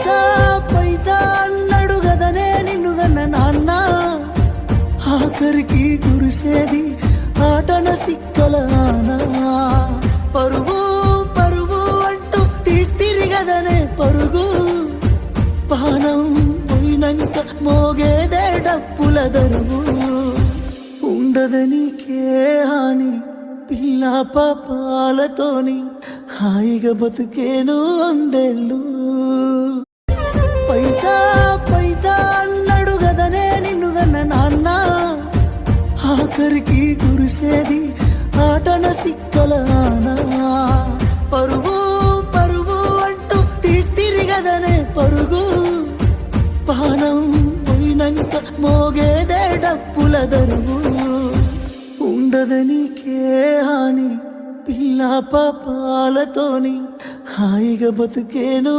పైసా పైసా అన్నాడు గదనే నిన్ను గన్న నాన్న, ఆఖరికి కురిసేది ఆటన సిక్కల ఆనా. పరువు పరువు అంటూ తీస్తిరి గదనే పరుగు, పానం పోయినంక మోగేదే డప్పుల దరువు. ఉండదనికే హాని పిల్ల పాపాలతోని, హాయిగా బతుకేను వందేళ్ళు. పైసా పైసా అన్నాడు గదనే నిన్ను గన్న నాన్న, ఆఖరికి కురిసేది ఆటన సిక్కల ఆనా. పరువు పరువు అంటూ తీస్తిరి గదనే పరుగు, పానం పోయినంక మోగేదే డప్పుల దరువు. ఉండదనికే హాని పిల్ల పాపాలతోని, హాయిగా బతుకేను